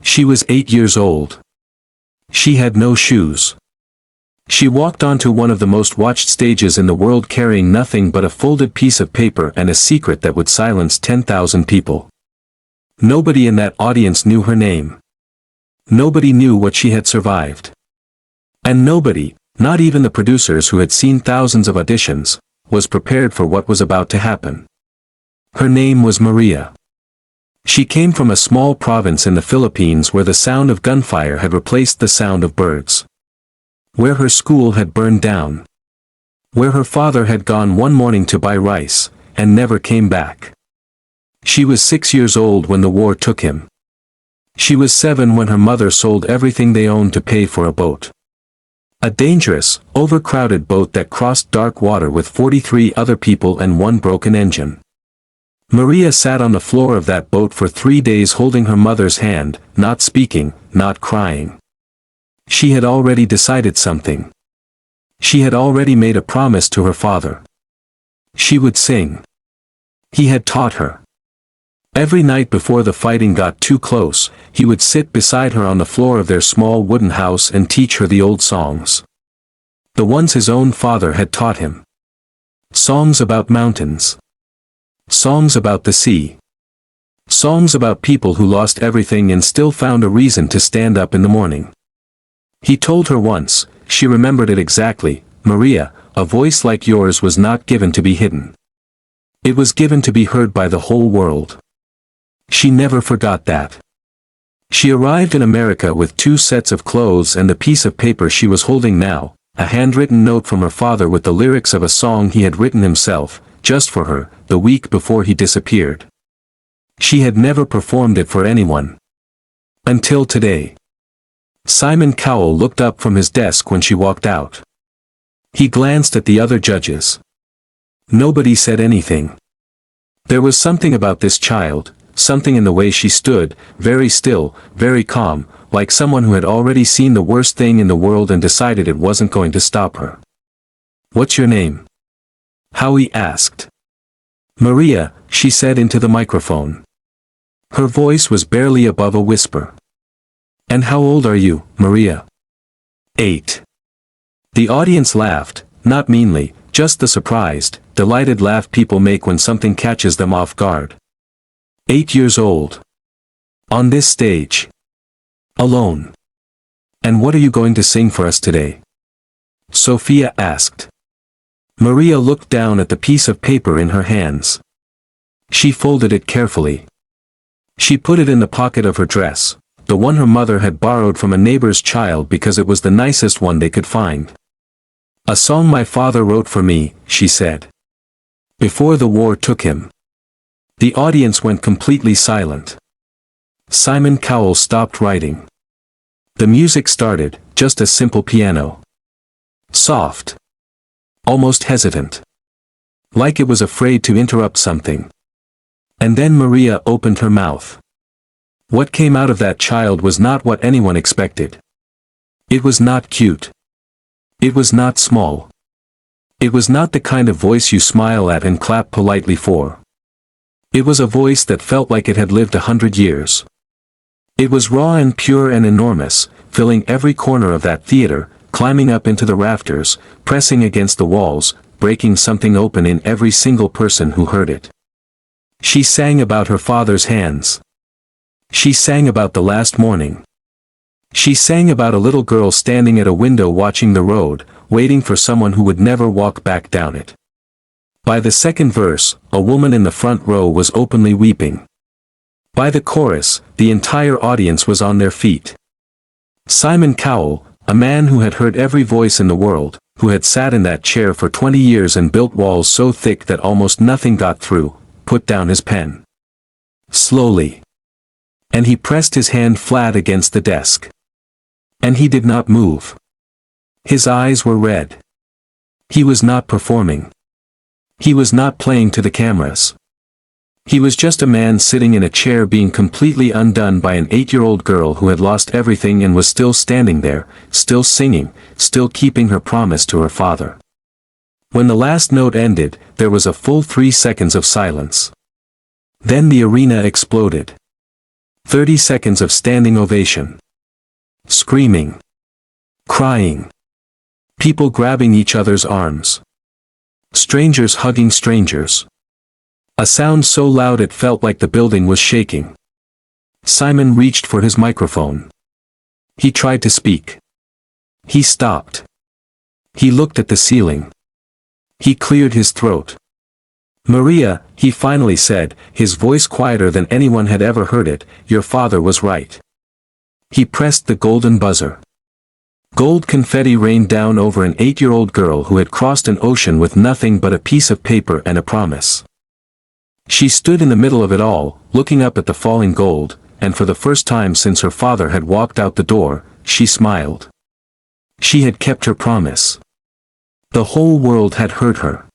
She was 8 years old. She had no shoes. She walked onto one of the most watched stages in the world carrying nothing but a folded piece of paper and a secret that would silence 10,000 people. Nobody in that audience knew her name. Nobody knew what she had survived. And nobody, not even the producers who had seen thousands of auditions, was prepared for what was about to happen. Her name was Maria. She came from a small province in the Philippines where the sound of gunfire had replaced the sound of birds. Where her school had burned down. Where her father had gone one morning to buy rice, and never came back. She was 6 years old when the war took him. She was 7 when her mother sold everything they owned to pay for a boat. A dangerous, overcrowded boat that crossed dark water with 43 other people and one broken engine. Maria sat on the floor of that boat for 3 days holding her mother's hand, not speaking, not crying. She had already decided something. She had already made a promise to her father. She would sing. He had taught her. Every night before the fighting got too close, he would sit beside her on the floor of their small wooden house and teach her the old songs. The ones his own father had taught him. Songs about mountains. Songs about the sea. Songs about people who lost everything and still found a reason to stand up in the morning. He told her once, she remembered it exactly, Maria, a voice like yours was not given to be hidden. It was given to be heard by the whole world. She never forgot that. She arrived in America with 2 sets of clothes and the piece of paper she was holding now, a handwritten note from her father with the lyrics of a song he had written himself, just for her, the week before he disappeared. She had never performed it for anyone. Until today. Simon Cowell looked up from his desk when she walked out. He glanced at the other judges. Nobody said anything. There was something about this child, something in the way she stood, very still, very calm, like someone who had already seen the worst thing in the world and decided it wasn't going to stop her. "What's your name?" Howie asked. "Maria," she said into the microphone. Her voice was barely above a whisper. "And how old are you, Maria?" 8. The audience laughed, not meanly, just the surprised, delighted laugh people make when something catches them off guard. 8 years old. On this stage. Alone. "And what are you going to sing for us today?" Sophia asked. Maria looked down at the piece of paper in her hands. She folded it carefully. She put it in the pocket of her dress, the one her mother had borrowed from a neighbor's child because it was the nicest one they could find. "A song my father wrote for me," she said. "Before the war took him." The audience went completely silent. Simon Cowell stopped writing. The music started, just a simple piano. Soft. Almost hesitant. Like it was afraid to interrupt something. And then Maria opened her mouth. What came out of that child was not what anyone expected. It was not cute. It was not small. It was not the kind of voice you smile at and clap politely for. It was a voice that felt like it had lived 100 years. It was raw and pure and enormous, filling every corner of that theater, climbing up into the rafters, pressing against the walls, breaking something open in every single person who heard it. She sang about her father's hands. She sang about the last morning. She sang about a little girl standing at a window watching the road, waiting for someone who would never walk back down it. By the second verse, a woman in the front row was openly weeping. By the chorus, the entire audience was on their feet. Simon Cowell, a man who had heard every voice in the world, who had sat in that chair for 20 years and built walls so thick that almost nothing got through, put down his pen. Slowly. And he pressed his hand flat against the desk. And he did not move. His eyes were red. He was not performing. He was not playing to the cameras. He was just a man sitting in a chair being completely undone by an 8-year-old girl who had lost everything and was still standing there, still singing, still keeping her promise to her father. When the last note ended, there was a full 3 seconds of silence. Then the arena exploded. 30 seconds of standing ovation. Screaming. Crying. People grabbing each other's arms. Strangers hugging strangers. A sound so loud it felt like the building was shaking. Simon reached for his microphone. He tried to speak. He stopped. He looked at the ceiling. He cleared his throat. "Maria," he finally said, his voice quieter than anyone had ever heard it, "your father was right." He pressed the golden buzzer. Gold confetti rained down over an 8-year-old girl who had crossed an ocean with nothing but a piece of paper and a promise. She stood in the middle of it all, looking up at the falling gold, and for the first time since her father had walked out the door, she smiled. She had kept her promise. The whole world had hurt her.